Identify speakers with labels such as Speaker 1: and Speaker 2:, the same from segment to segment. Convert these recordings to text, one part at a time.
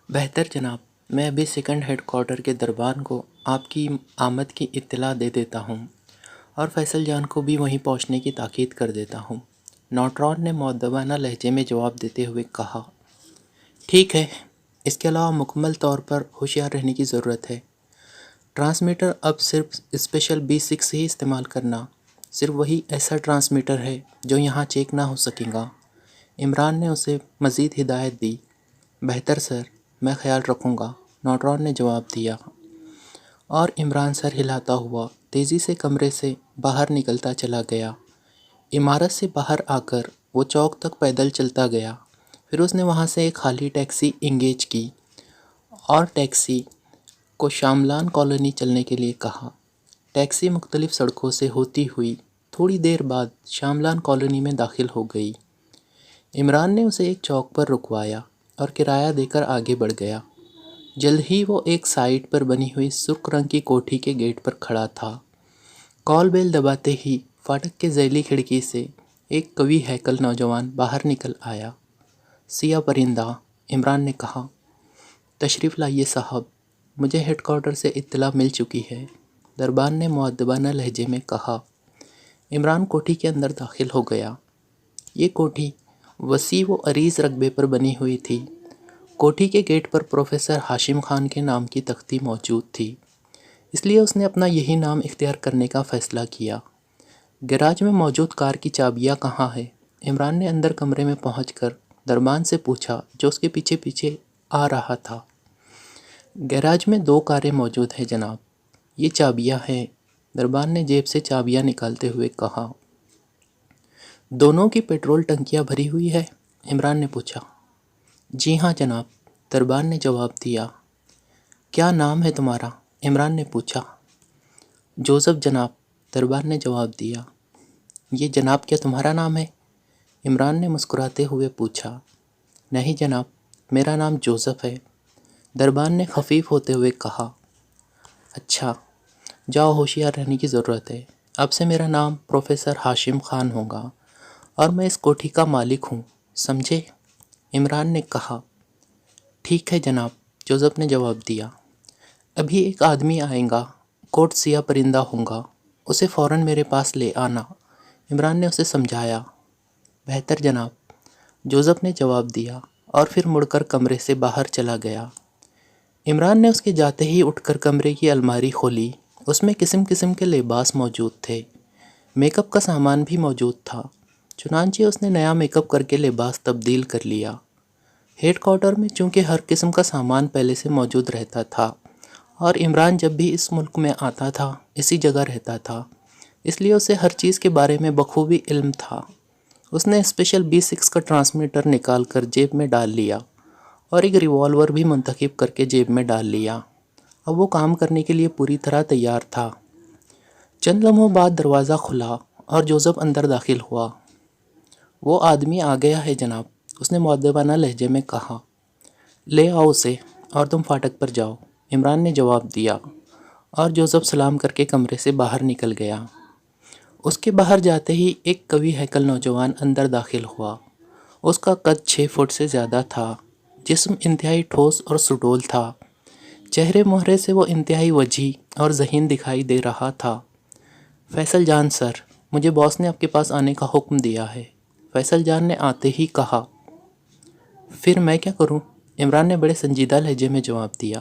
Speaker 1: بہتر جناب، میں ابھی سیکنڈ ہیڈ کوارٹر کے دربان کو آپ کی آمد کی اطلاع دے دیتا ہوں اور فیصل جان کو بھی وہیں پہنچنے کی تاکید کر دیتا ہوں۔ نوٹران نے مؤدبانہ لہجے میں جواب دیتے ہوئے کہا، ٹھیک ہے، اس کے علاوہ مکمل طور پر ہوشیار رہنے کی ضرورت ہے۔ ٹرانسمیٹر اب صرف اسپیشل B6 ہی استعمال کرنا، صرف وہی ایسا ٹرانسمیٹر ہے جو یہاں چیک نہ ہو سکے گا۔ عمران نے اسے مزید ہدایت دی۔ بہتر سر، میں خیال رکھوں گا، نوٹران نے جواب دیا، اور عمران سر ہلاتا ہوا تیزی سے کمرے سے باہر نکلتا چلا گیا۔ عمارت سے باہر آ کر وہ چوک تک پیدل چلتا گیا، پھر اس نے وہاں سے ایک خالی ٹیکسی انگیج کی اور ٹیکسی کو شاملان کالونی چلنے کے لیے کہا۔ ٹیکسی مختلف سڑکوں سے ہوتی ہوئی تھوڑی دیر بعد شاملان کالونی میں داخل ہو گئی۔ عمران نے اسے ایک چوک پر رکوایا اور کرایہ دے کر آگے بڑھ گیا۔ جلد ہی وہ ایک سائٹ پر بنی ہوئی سرخ رنگ کی کوٹھی کے گیٹ پر کھڑا تھا۔ کال بیل دباتے ہی فاٹک کے ذیلی کھڑکی سے ایک قوی ہیکل نوجوان باہر نکل آیا۔ سیاہ پرندہ، عمران نے کہا، تشریف لائیے صاحب، مجھے ہیڈ کوارٹر سے اطلاع مل چکی ہے، دربان نے مؤدبانہ لہجے میں کہا۔ عمران کوٹھی کے اندر داخل ہو گیا۔ یہ کوٹھی وسیع و عریض رقبے پر بنی ہوئی تھی۔ کوٹھی کے گیٹ پر پروفیسر ہاشم خان کے نام کی تختی موجود تھی، اس لیے اس نے اپنا یہی نام اختیار کرنے کا فیصلہ کیا۔ گیراج میں موجود کار کی چابیاں کہاں ہے؟ عمران نے اندر کمرے میں پہنچ کر دربان سے پوچھا جو اس کے پیچھے پیچھے آ رہا تھا۔ گیراج میں 2 کاریں موجود ہیں جناب، یہ چابیاں ہیں، دربان نے جیب سے چابیاں نکالتے ہوئے کہا۔ دونوں کی پیٹرول ٹنکیاں بھری ہوئی ہے؟ عمران نے پوچھا۔ جی ہاں جناب، دربان نے جواب دیا۔ کیا نام ہے تمہارا؟ عمران نے پوچھا۔ جوزف جناب، دربان نے جواب دیا۔ یہ جناب کیا تمہارا نام ہے؟ عمران نے مسکراتے ہوئے پوچھا۔ نہیں جناب، میرا نام جوزف ہے، دربان نے خفیف ہوتے ہوئے کہا۔ اچھا، جاؤ، ہوشیار رہنے کی ضرورت ہے، اب سے میرا نام پروفیسر ہاشم خان ہوگا اور میں اس کوٹھی کا مالک ہوں، سمجھے؟ عمران نے کہا۔ ٹھیک ہے جناب، جوزف نے جواب دیا۔ ابھی ایک آدمی آئے گا، کوٹ سیاہ پرندہ ہوگا، اسے فوراً میرے پاس لے آنا، عمران نے اسے سمجھایا۔ بہتر جناب، جوزف نے جواب دیا اور پھر مڑ کر کمرے سے باہر چلا گیا۔ عمران نے اس کے جاتے ہی اٹھ کر کمرے کی الماری کھولی، اس میں قسم قسم کے لباس موجود تھے، میک اپ کا سامان بھی موجود تھا، چنانچہ اس نے نیا میک اپ کر کے لباس تبدیل کر لیا۔ ہیڈ کوارٹر میں چونکہ ہر قسم کا سامان پہلے سے موجود رہتا تھا اور عمران جب بھی اس ملک میں آتا تھا اسی جگہ رہتا تھا، اس لیے اسے ہر چیز کے بارے میں بخوبی علم تھا۔ اس نے اسپیشل B6 کا ٹرانسمیٹر نکال کر جیب میں ڈال لیا اور ایک ریوالور بھی منتخب کر کے جیب میں ڈال لیا۔ اب وہ کام کرنے کے لیے پوری طرح تیار تھا۔ چند لمحوں بعد دروازہ کھلا اور جوزف اندر داخل ہوا۔ وہ آدمی آ گیا ہے جناب، اس نے مؤدبانہ لہجے میں کہا۔ لے آؤ اسے اور تم فاٹک پر جاؤ، عمران نے جواب دیا، اور جوزف سلام کر کے کمرے سے باہر نکل گیا۔ اس کے باہر جاتے ہی ایک قوی ہیکل نوجوان اندر داخل ہوا۔ اس کا قد 6 فٹ سے زیادہ تھا، جسم انتہائی ٹھوس اور سڈول تھا، چہرے مہرے سے وہ انتہائی وجیح اور ذہین دکھائی دے رہا تھا۔ فیصل جان سر، مجھے باس نے آپ کے پاس آنے کا حکم دیا ہے، فیصل جان نے آتے ہی کہا۔ پھر میں کیا کروں؟ عمران نے بڑے سنجیدہ لہجے میں جواب دیا،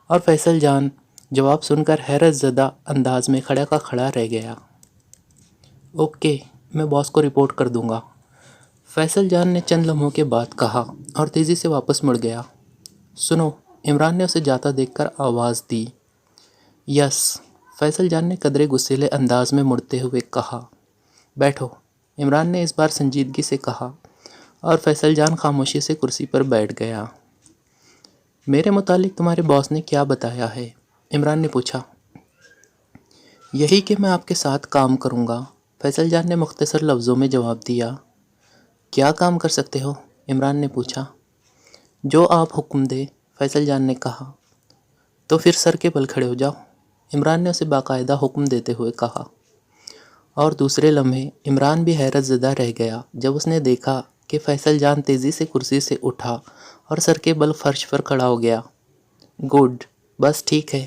Speaker 1: اور فیصل جان جواب سن کر حیرت زدہ انداز میں کھڑا کا کھڑا رہ گیا۔ اوکے، میں باس کو رپورٹ کر دوں گا، فیصل جان نے چند لمحوں کے بعد کہا اور تیزی سے واپس مڑ گیا۔ سنو، عمران نے اسے جاتا دیکھ کر آواز دی۔ یس، فیصل جان نے قدرے غصیلے انداز میں مڑتے ہوئے کہا۔ بیٹھو، عمران نے اس بار سنجیدگی سے کہا، اور فیصل جان خاموشی سے کرسی پر بیٹھ گیا۔ میرے متعلق تمہارے باس نے کیا بتایا ہے؟ عمران نے پوچھا۔ یہی کہ میں آپ کے ساتھ کام کروں گا، فیصل جان نے مختصر لفظوں میں جواب دیا۔ کیا کام کر سکتے ہو؟ عمران نے پوچھا۔ جو آپ حکم دے، فیصل جان نے کہا۔ تو پھر سر کے بل کھڑے ہو جاؤ، عمران نے اسے باقاعدہ حکم دیتے ہوئے کہا۔ اور دوسرے لمحے عمران بھی حیرت زدہ رہ گیا جب اس نے دیکھا کہ فیصل جان تیزی سے کرسی سے اٹھا اور سر کے بل فرش پر کھڑا ہو گیا۔ گڈ، بس ٹھیک ہے،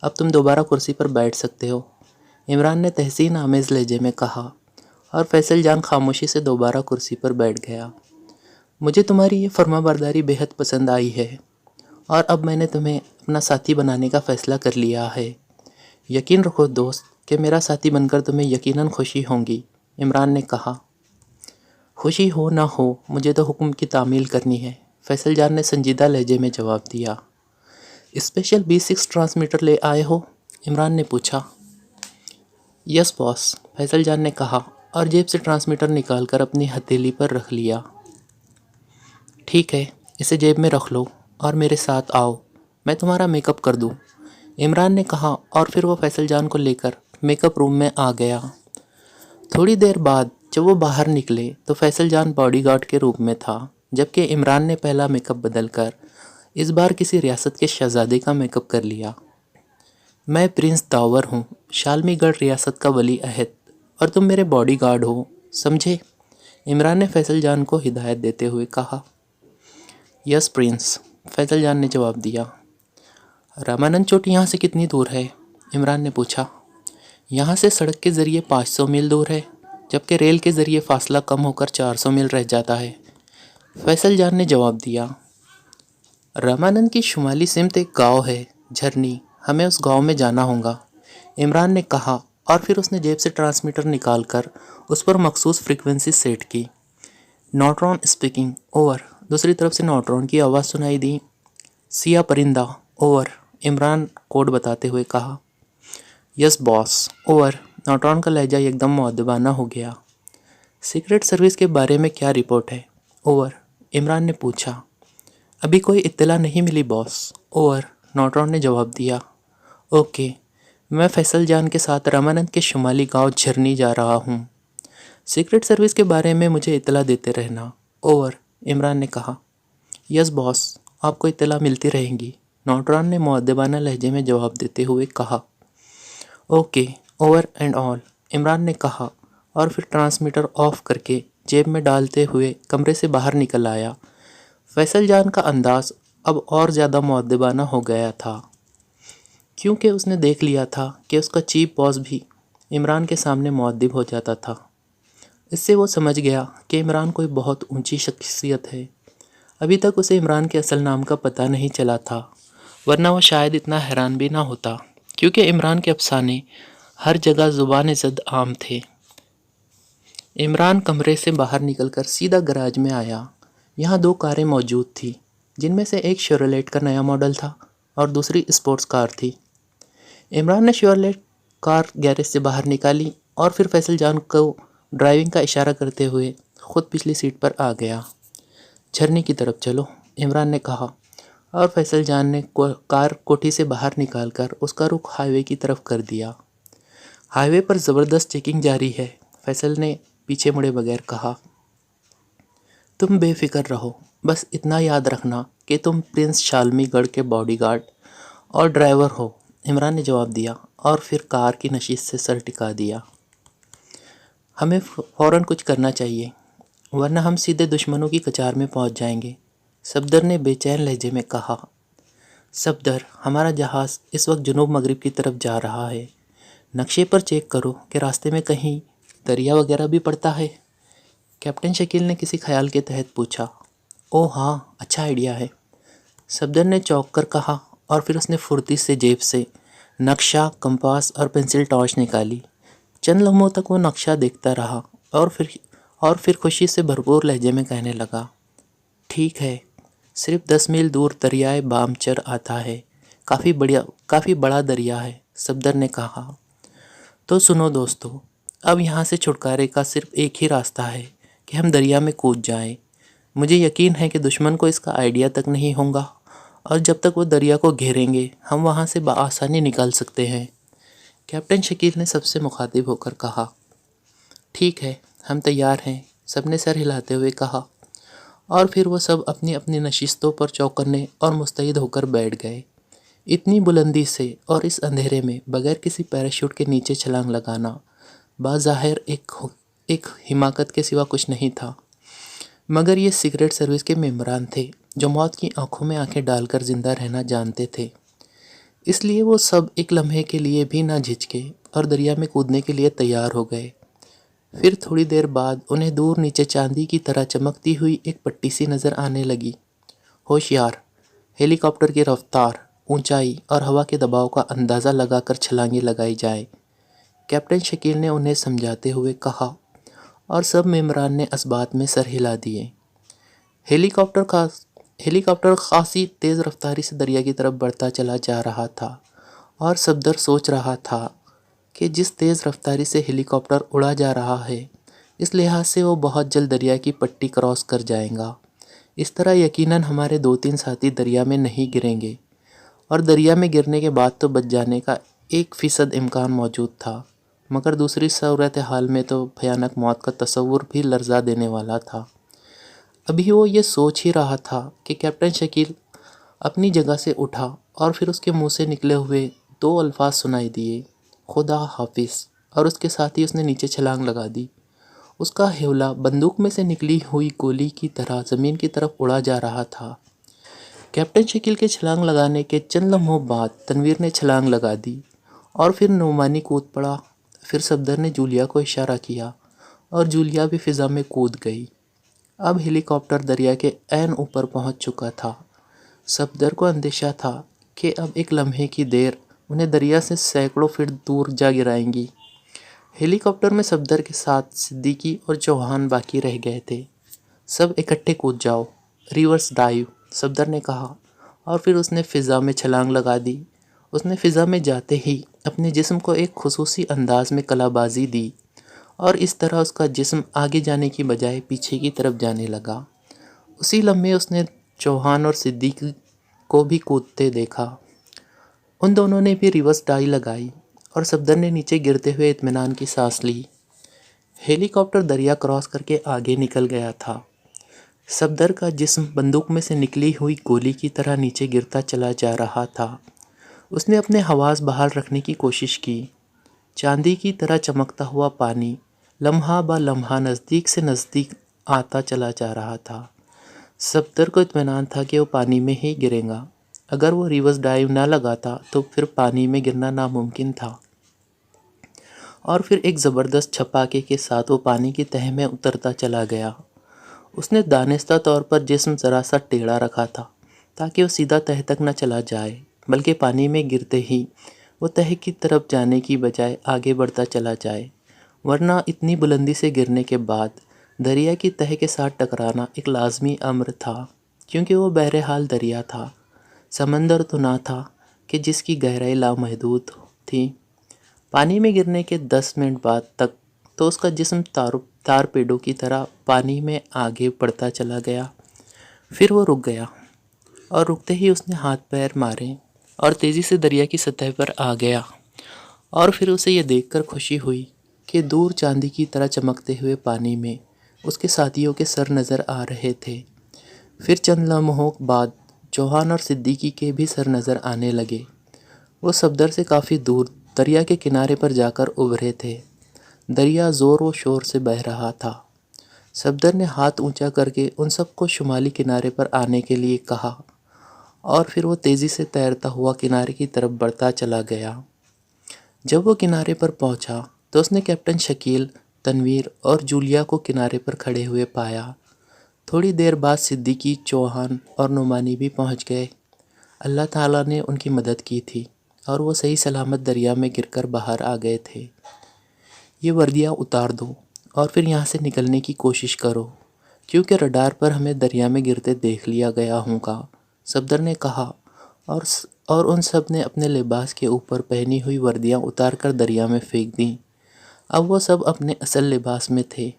Speaker 1: اب تم دوبارہ کرسی پر بیٹھ سکتے ہو، عمران نے تحسین آمیز لہجے میں کہا، اور فیصل جان خاموشی سے دوبارہ کرسی پر بیٹھ گیا۔ مجھے تمہاری یہ فرما برداری بے حد پسند آئی ہے، اور اب میں نے تمہیں اپنا ساتھی بنانے کا فیصلہ کر لیا ہے۔ یقین رکھو دوست کہ میرا ساتھی بن کر تمہیں یقیناً خوشی ہوگی، عمران نے کہا۔ خوشی ہو نہ ہو، مجھے تو حکم کی تعمیل کرنی ہے، فیصل جان نے سنجیدہ لہجے میں جواب دیا۔ اسپیشل B6 ٹرانسمیٹر لے آئے ہو؟ عمران نے پوچھا۔ یس باس، فیصل جان نے کہا اور جیب سے ٹرانسمیٹر نکال کر اپنی ہتھیلی پر رکھ لیا۔ ٹھیک ہے، اسے جیب میں رکھ لو اور میرے ساتھ آؤ، میں تمہارا میک اپ کر دوں، عمران نے کہا، اور پھر وہ فیصل جان کو لے کر میک اپ روم میں آ گیا۔ تھوڑی دیر بعد جب وہ باہر نکلے تو فیصل جان باڈی گارڈ کے روپ میں تھا، جبکہ عمران نے پہلا میک اپ بدل کر اس بار کسی ریاست کے شہزادے کا میک اپ کر لیا۔ میں پرنس داور ہوں، شالمی گڑھ ریاست کا ولی عہد، اور تم میرے باڈی گارڈ ہو، سمجھے؟ عمران نے فیصل جان کو ہدایت دیتے ہوئے کہا۔ یس پرنس، فیصل جان نے جواب دیا۔ رامانند چوٹی یہاں سے کتنی دور ہے؟ عمران نے پوچھا۔ یہاں سے سڑک کے ذریعے 500 میل دور ہے، جبکہ ریل کے ذریعے فاصلہ کم ہو کر 400 میل رہ جاتا ہے، فیصل جان نے جواب دیا۔ رامانند کی شمالی سمت ایک گاؤں ہے، جھرنی، ہمیں اس گاؤں میں جانا ہوگا، عمران نے کہا، اور پھر اس نے جیب سے ٹرانسمیٹر نکال کر اس پر مخصوص فریکوینسی سیٹ کی۔ نوٹرون اسپیکنگ، اوور، دوسری طرف سے نوٹرون کی آواز سنائی دی۔ سیاہ پرندہ، اوور، عمران کوڈ بتاتے ہوئے کہا۔ یس باس، اوور، نوٹرون کا لہجہ ایک دم مؤدبانہ ہو گیا۔ سیکرٹ سروس کے بارے میں کیا رپورٹ ہے؟ اوور، عمران نے پوچھا۔ ابھی کوئی اطلاع نہیں ملی باس، اوور، نوٹرون نے جواب دیا۔ اوکے، میں فیصل جان کے ساتھ رامانند کے شمالی گاؤں جھرنی جا رہا ہوں، سیکرٹ سروس کے بارے میں مجھے اطلاع دیتے رہنا، اوور، عمران نے کہا۔ یس باس، آپ کو اطلاع ملتی رہیں گی، نوٹرون نے مؤدبانہ لہجے میں جواب دیتے ہوئے کہا۔ Okay, over and all, Imran نے کہا، اور پھر ٹرانسمیٹر آف کر کے جیب میں ڈالتے ہوئے کمرے سے باہر نکل آیا۔ فیصل جان کا انداز اب اور زیادہ مؤدبانہ ہو گیا تھا، کیونکہ اس نے دیکھ لیا تھا کہ اس کا چیف باس بھی عمران کے سامنے مؤدب ہو جاتا تھا۔ اس سے وہ سمجھ گیا کہ عمران کوئی بہت اونچی شخصیت ہے۔ ابھی تک اسے عمران کے اصل نام کا پتہ نہیں چلا تھا، ورنہ وہ شاید اتنا حیران بھی نہ ہوتا، کیونکہ عمران کے افسانے ہر جگہ زبان زد عام تھے۔ عمران کمرے سے باہر نکل کر سیدھا گراج میں آیا۔ یہاں 2 کاریں موجود تھیں، جن میں سے ایک شیورلیٹ کا نیا ماڈل تھا اور دوسری اسپورٹس کار تھی۔ عمران نے شیورلیٹ کار گیریج سے باہر نکالی اور پھر فیصل جان کو ڈرائیونگ کا اشارہ کرتے ہوئے خود پچھلی سیٹ پر آ گیا۔ جھرنی کی طرف چلو، عمران نے کہا، اور فیصل جان نے کار کوٹھی سے باہر نکال کر اس کا رخ ہائی وے کی طرف کر دیا۔ ہائی وے پر زبردست چیکنگ جاری ہے، فیصل نے پیچھے مڑے بغیر کہا۔ تم بے فکر رہو، بس اتنا یاد رکھنا کہ تم پرنس شالمی گڑھ کے باڈی گارڈ اور ڈرائیور ہو، عمران نے جواب دیا، اور پھر کار کی نشست سے سر ٹکا دیا۔ ہمیں فوراً کچھ کرنا چاہیے، ورنہ ہم سیدھے دشمنوں کی کچار میں پہنچ جائیں گے، صفدر نے بے چین لہجے میں کہا۔ صفدر، ہمارا جہاز اس وقت جنوب مغرب کی طرف جا رہا ہے، نقشے پر چیک کرو کہ راستے میں کہیں دریا وغیرہ بھی پڑتا ہے، کیپٹن شکیل نے کسی خیال کے تحت پوچھا۔ اوہ ہاں، اچھا آئیڈیا ہے، صفدر نے چونک کر کہا، اور پھر اس نے پھرتی سے جیب سے نقشہ، کمپاس اور پنسل ٹارچ نکالی۔ چند لمحوں تک وہ نقشہ دیکھتا رہا اور پھر خوشی سے بھرپور لہجے میں کہنے لگا، ٹھیک ہے، صرف 10 میل دور دریائے بامچر آتا ہے، کافی بڑا دریا ہے، صفدر نے کہا۔ تو سنو دوستو، اب یہاں سے چھٹکارے کا صرف ایک ہی راستہ ہے کہ ہم دریا میں کود جائیں۔ مجھے یقین ہے کہ دشمن کو اس کا آئیڈیا تک نہیں ہوگا، اور جب تک وہ دریا کو گھیریں گے ہم وہاں سے بآسانی نکل سکتے ہیں، کیپٹن شکیل نے سب سے مخاطب ہو کر کہا۔ ٹھیک ہے، ہم تیار ہیں، سب نے سر ہلاتے ہوئے کہا، اور پھر وہ سب اپنی اپنی نشستوں پر چوکنے اور مستعد ہو کر بیٹھ گئے۔ اتنی بلندی سے اور اس اندھیرے میں بغیر کسی پیراشوٹ کے نیچے چھلانگ لگانا بظاہر ایک حماقت کے سوا کچھ نہیں تھا، مگر یہ سیکرٹ سروس کے ممبران تھے جو موت کی آنکھوں میں آنکھیں ڈال کر زندہ رہنا جانتے تھے۔ اس لیے وہ سب ایک لمحے کے لیے بھی نہ جھجکے اور دریا میں کودنے کے لیے تیار ہو گئے۔ پھر تھوڑی دیر بعد انہیں دور نیچے چاندی کی طرح چمکتی ہوئی ایک پٹی سی نظر آنے لگی۔ ہوشیار! ہیلی کاپٹر کی رفتار، اونچائی اور ہوا کے دباؤ کا اندازہ لگا کر چھلانگیں لگائی جائیں، کیپٹن شکیل نے انہیں سمجھاتے ہوئے کہا، اور سب ممبران نے اس بات میں سر ہلا دیے۔ ہیلی کاپٹر خاصی تیز رفتاری سے دریا کی طرف بڑھتا چلا جا رہا تھا، اور صفدر سوچ رہا تھا کہ جس تیز رفتاری سے ہیلی کاپٹر اڑا جا رہا ہے، اس لحاظ سے وہ بہت جلد دریا کی پٹی کراس کر جائے گا۔ اس طرح یقیناً ہمارے 2-3 ساتھی دریا میں نہیں گریں گے، اور دریا میں گرنے کے بعد تو بچ جانے کا 1% امکان موجود تھا، مگر دوسری صورتحال میں تو بھیانک موت کا تصور بھی لرزا دینے والا تھا۔ ابھی وہ یہ سوچ ہی رہا تھا کہ کیپٹن شکیل اپنی جگہ سے اٹھا اور پھر اس کے منہ سے نکلے ہوئے 2 الفاظ سنائی دیے، خدا حافظ، اور اس کے ساتھ ہی اس نے نیچے چھلانگ لگا دی۔ اس کا ہیولا بندوق میں سے نکلی ہوئی گولی کی طرح زمین کی طرف اڑا جا رہا تھا۔ کیپٹن شکیل کے چھلانگ لگانے کے چند لمحوں بعد تنویر نے چھلانگ لگا دی، اور پھر نعمانی کود پڑا۔ پھر صفدر نے جولیا کو اشارہ کیا اور جولیا بھی فضا میں کود گئی۔ اب ہیلی کاپٹر دریا کے عین اوپر پہنچ چکا تھا۔ صفدر کو اندیشہ تھا کہ اب ایک لمحے کی دیر انہیں دریا سے سینکڑوں فٹ دور جا گرائیں گی۔ ہیلی کاپٹر میں صفدر کے ساتھ صدیقی اور چوہان باقی رہ گئے تھے۔ سب اکٹھے کود جاؤ، ریورس ڈائیو، صفدر نے کہا، اور پھر اس نے فضا میں چھلانگ لگا دی۔ اس نے فضا میں جاتے ہی اپنے جسم کو ایک خصوصی انداز میں کلا بازی دی، اور اس طرح اس کا جسم آگے جانے کی بجائے پیچھے کی طرف جانے لگا۔ اسی لمحے اس نے چوہان اور صدیقی کو بھی کودتے دیکھا۔ ان دونوں نے بھی ریورس ڈائی لگائی، اور صفدر نے نیچے گرتے ہوئے اطمینان کی سانس لی۔ ہیلی کاپٹر دریا کراس کر کے آگے نکل گیا تھا۔ صفدر کا جسم بندوق میں سے نکلی ہوئی گولی کی طرح نیچے گرتا چلا جا رہا تھا۔ اس نے اپنے حواس بحال رکھنے کی کوشش کی۔ چاندی کی طرح چمکتا ہوا پانی لمحہ بہ لمحہ نزدیک سے نزدیک آتا چلا جا رہا تھا۔ صفدر کو اطمینان تھا کہ وہ پانی میں ہی گرے گا۔ اگر وہ ریورس ڈائیو نہ لگاتا تو پھر پانی میں گرنا ناممکن تھا، اور پھر ایک زبردست چھپاکے کے ساتھ وہ پانی کی تہہ میں اترتا چلا گیا۔ اس نے دانستہ طور پر جسم ذرا سا ٹیڑھا رکھا تھا تاکہ وہ سیدھا تہہ تک نہ چلا جائے، بلکہ پانی میں گرتے ہی وہ تہہ کی طرف جانے کی بجائے آگے بڑھتا چلا جائے، ورنہ اتنی بلندی سے گرنے کے بعد دریا کی تہہ کے ساتھ ٹکرانا ایک لازمی امر تھا، کیونکہ وہ بہرحال دریا تھا، سمندر تو نہ تھا کہ جس کی گہرائی لامحدود تھی۔ پانی میں گرنے کے 10 منٹ بعد تک تو اس کا جسم تارپیڈو کی طرح پانی میں آگے بڑھتا چلا گیا۔ پھر وہ رک گیا، اور رکتے ہی اس نے ہاتھ پیر مارے اور تیزی سے دریا کی سطح پر آ گیا، اور پھر اسے یہ دیکھ کر خوشی ہوئی کہ دور چاندی کی طرح چمکتے ہوئے پانی میں اس کے ساتھیوں کے سر نظر آ رہے تھے۔ پھر چند لمحوں بعد چوہان اور صدیقی کے بھی سر نظر آنے لگے۔ وہ صفدر سے کافی دور دریا کے کنارے پر جا کر ابھرے تھے۔ دریا زور و شور سے بہہ رہا تھا۔ صفدر نے ہاتھ اونچا کر کے ان سب کو شمالی کنارے پر آنے کے لیے کہا، اور پھر وہ تیزی سے تیرتا ہوا کنارے کی طرف بڑھتا چلا گیا۔ جب وہ کنارے پر پہنچا تو اس نے کیپٹن شکیل، تنویر اور جولیا کو کنارے پر کھڑے ہوئے پایا۔ تھوڑی دیر بعد صدیقی، چوہان اور نعمانی بھی پہنچ گئے۔ اللہ تعالیٰ نے ان کی مدد کی تھی، اور وہ صحیح سلامت دریا میں گر کر باہر آ گئے تھے۔ یہ وردیاں اتار دو اور پھر یہاں سے نکلنے کی کوشش کرو، کیونکہ رڈار پر ہمیں دریا میں گرتے دیکھ لیا گیا ہوگا، صفدر نے کہا، اور ان سب نے اپنے لباس کے اوپر پہنی ہوئی وردیاں اتار کر دریا میں پھینک دیں۔ اب وہ سب اپنے اصل لباس میں تھے۔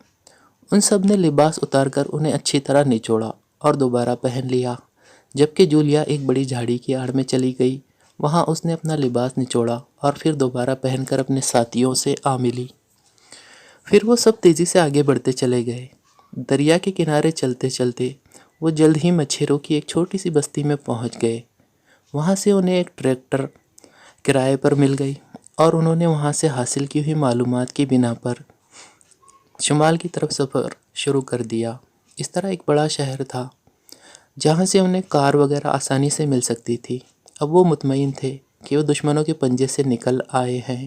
Speaker 1: ان سب نے لباس اتار کر انہیں اچھی طرح نچوڑا اور دوبارہ پہن لیا، جبکہ جولیا ایک بڑی جھاڑی کی آڑ میں چلی گئی۔ وہاں اس نے اپنا لباس نچوڑا اور پھر دوبارہ پہن کر اپنے ساتھیوں سے آ ملی۔ پھر وہ سب تیزی سے آگے بڑھتے چلے گئے۔ دریا کے کنارے چلتے چلتے وہ جلد ہی مچھیروں کی ایک چھوٹی سی بستی میں پہنچ گئے۔ وہاں سے انہیں ایک ٹریکٹر کرائے پر مل گئی، اور انہوں نے وہاں سے حاصل کی ہوئی معلومات کی بنا پر شمال کی طرف سفر شروع کر دیا۔ اس طرح ایک بڑا شہر تھا جہاں سے انہیں کار وغیرہ آسانی سے مل سکتی تھی۔ اب وہ مطمئن تھے کہ وہ دشمنوں کے پنجے سے نکل آئے ہیں،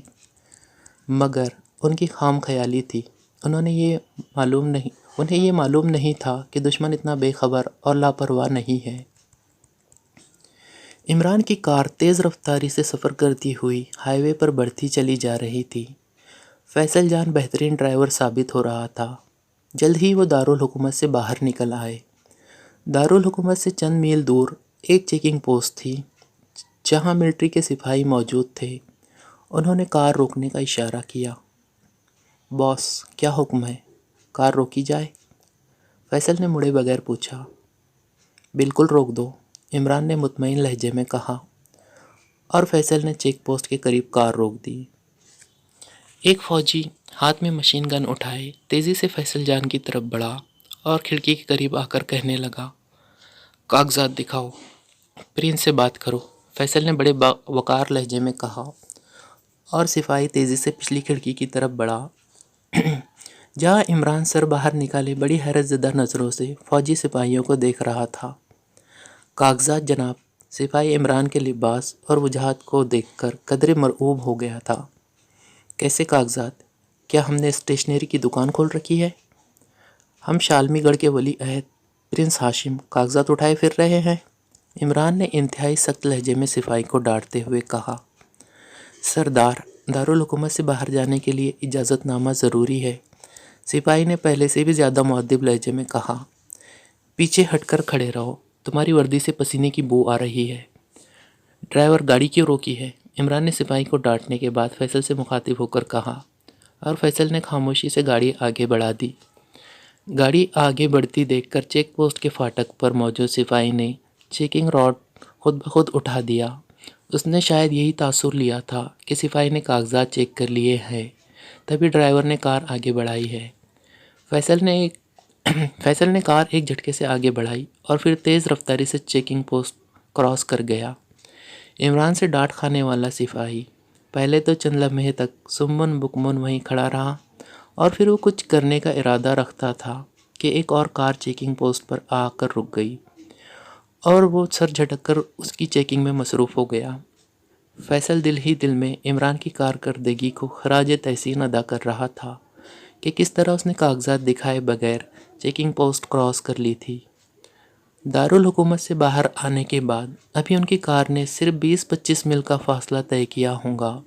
Speaker 1: مگر ان کی خام خیالی تھی۔ انہیں یہ معلوم نہیں تھا کہ دشمن اتنا بے خبر اور لاپرواہ نہیں ہے۔ عمران کی کار تیز رفتاری سے سفر کرتی ہوئی ہائی وے پر بڑھتی چلی جا رہی تھی۔ فیصل جان بہترین ڈرائیور ثابت ہو رہا تھا۔ جلد ہی وہ دارالحکومت سے باہر نکل آئے۔ دارالحکومت سے چند میل دور ایک چیکنگ پوسٹ تھی جہاں ملٹری کے سپاہی موجود تھے۔ انہوں نے کار روکنے کا اشارہ کیا۔ باس، کیا حکم ہے؟ کار روکی جائے؟ فیصل نے مڑے بغیر پوچھا۔ بالکل روک دو، عمران نے مطمئن لہجے میں کہا، اور فیصل نے چیک پوسٹ کے قریب کار روک دی۔ ایک فوجی ہاتھ میں مشین گن اٹھائے تیزی سے فیصل جان کی طرف بڑھا اور کھڑکی کے قریب آ کر کہنے لگا، کاغذات دکھاؤ، پرنس سے بات کرو، فیصل نے بڑے وقار لہجے میں کہا، اور سپاہی تیزی سے پچھلی کھڑکی کی طرف بڑھا جہاں عمران سر باہر نکالے بڑی حیرت زدہ نظروں سے فوجی سپاہیوں کو دیکھ رہا تھا۔ کاغذات جناب۔ سپاہی عمران کے لباس اور وجاہت کو دیکھ کر قدرے مرعوب ہو گیا تھا۔ کیسے کاغذات؟ کیا ہم نے اسٹیشنری کی دکان کھول رکھی ہے؟ ہم شالمی گڑھ کے ولی عہد پرنس ہاشم کاغذات اٹھائے پھر رہے ہیں؟ عمران نے انتہائی سخت لہجے میں سپاہی کو ڈانٹتے ہوئے کہا۔ سردار، دارالحکومت سے باہر جانے کے لیے اجازت نامہ ضروری ہے، سپاہی نے پہلے سے بھی زیادہ مؤدب لہجے میں کہا۔ پیچھے ہٹ کر کھڑے رہو، تمہاری وردی سے پسینے کی بو آ رہی ہے۔ ڈرائیور، گاڑی کیوں روکی ہے؟ عمران نے سپاہی کو ڈانٹنے کے بعد فیصل سے مخاطب ہو کر کہا، اور فیصل نے خاموشی سے گاڑی آگے بڑھا دی۔ گاڑی آگے بڑھتی دیکھ کر چیک پوسٹ کے فاٹک پر موجود سپاہی نے چیکنگ راڈ خود بخود اٹھا دیا۔ اس نے شاید یہی تاثر لیا تھا کہ سپاہی نے کاغذات چیک کر لیے ہیں، تبھی ڈرائیور نے کار آگے بڑھائی ہے۔ فیصل نے کار ایک جھٹکے سے آگے بڑھائی اور پھر تیز رفتاری سے چیکنگ پوسٹ کراس کر گیا۔ عمران سے ڈانٹ کھانے والا سپاہی پہلے تو چند لمحے تک سمن بکمن وہیں کھڑا رہا، اور پھر وہ کچھ کرنے کا ارادہ رکھتا تھا کہ ایک اور کار چیکنگ پوسٹ پر آ کر رک گئی، اور وہ سر جھٹک کر اس کی چیکنگ میں مصروف ہو گیا۔ فیصل دل ہی دل میں عمران کی کارکردگی کو خراج تحسین ادا کر رہا تھا کہ کس طرح اس نے کاغذات دکھائے بغیر چیکنگ پوسٹ کراس کر لی تھی۔ دارالحکومت سے باہر آنے کے بعد ابھی ان کی کار نے صرف 20-25 میل کا فاصلہ طے کیا ہوگا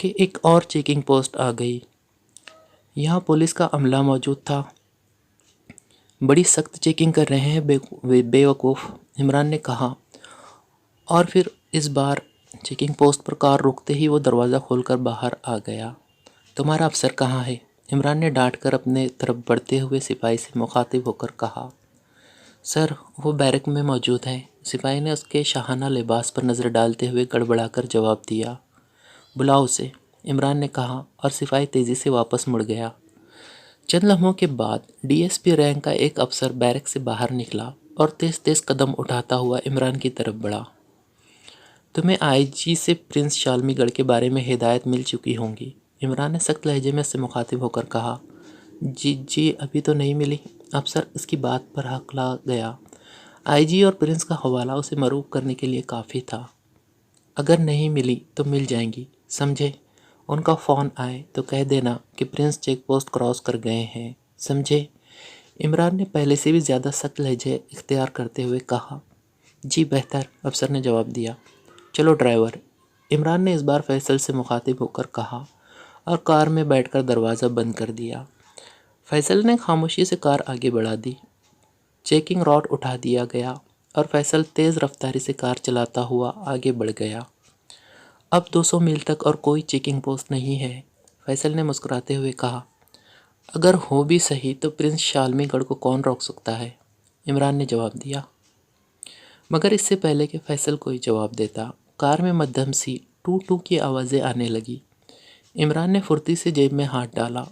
Speaker 1: کہ ایک اور چیکنگ پوسٹ آ گئی۔ یہاں پولیس کا عملہ موجود تھا۔ بڑی سخت چیکنگ کر رہے ہیں بے وقوف، عمران نے کہا، اور پھر اس بار چیکنگ پوسٹ پر کار روکتے ہی وہ دروازہ کھول کر باہر آ گیا۔ تمہارا افسر کہاں ہے؟ عمران نے ڈانٹ کر اپنے طرف بڑھتے ہوئے سپاہی سے مخاطب ہو کر کہا۔ سر، وہ بیرک میں موجود ہیں، سپاہی نے اس کے شاہانہ لباس پر نظر ڈالتے ہوئے گڑبڑا کر جواب دیا۔ بلاؤ اسے، عمران نے کہا، اور سپاہی تیزی سے واپس مڑ گیا۔ چند لمحوں کے بعد ڈی ایس پی رینک کا ایک افسر بیرک سے باہر نکلا اور تیز تیز قدم اٹھاتا ہوا عمران کی طرف بڑھا۔ تمہیں آئی جی سے پرنس شالمی گڑھ کے بارے میں ہدایت مل چکی ہوں گی، عمران نے سخت لہجے میں اس سے مخاطب ہو کر کہا۔ جی ابھی تو نہیں ملی، افسر اس کی بات پر ہکلا گیا۔ آئی جی اور پرنس کا حوالہ اسے مرعوب کرنے کے لیے کافی تھا۔ اگر نہیں ملی تو مل جائیں گی، سمجھے؟ ان کا فون آئے تو کہہ دینا کہ پرنس چیک پوسٹ کراس کر گئے ہیں، سمجھے؟ عمران نے پہلے سے بھی زیادہ سخت لہجے اختیار کرتے ہوئے کہا۔ جی بہتر، افسر نے جواب دیا۔ چلو ڈرائیور، عمران نے اس بار فیصل سے مخاطب ہو کر کہا، اور کار میں بیٹھ کر دروازہ بند کر دیا۔ فیصل نے خاموشی سے کار آگے بڑھا دی۔ چیکنگ راڈ اٹھا دیا گیا اور فیصل تیز رفتاری سے کار چلاتا ہوا آگے بڑھ گیا۔ اب 200 میل تک اور کوئی چیکنگ پوسٹ نہیں ہے، فیصل نے مسکراتے ہوئے کہا۔ اگر ہو بھی صحیح تو پرنس شالمی گڑھ کو کون روک سکتا ہے؟ عمران نے جواب دیا۔ مگر اس سے پہلے کہ فیصل کوئی جواب دیتا، کار میں مدھم سی ٹو ٹو کی آوازیں آنے لگی۔ عمران نے پھرتی سے جیب میں ہاتھ ڈالا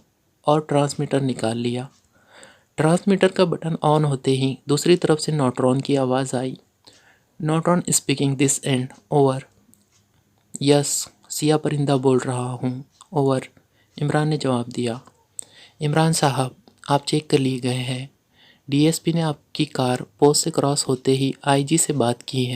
Speaker 1: اور ٹرانسمیٹر نکال لیا۔ ٹرانسمیٹر کا بٹن آن ہوتے ہی دوسری طرف سے نوٹرون کی آواز آئی۔ نوٹرون اسپیکنگ دس اینڈ، اوور۔ یس، سیاہ پرندہ بول رہا ہوں، اوور، عمران نے جواب دیا۔ عمران صاحب، آپ چیک کر لیے گئے ہیں، ڈی ایس پی نے آپ کی کار پوسٹ سے کراس ہوتے ہی آئی جی سے بات کی ہے۔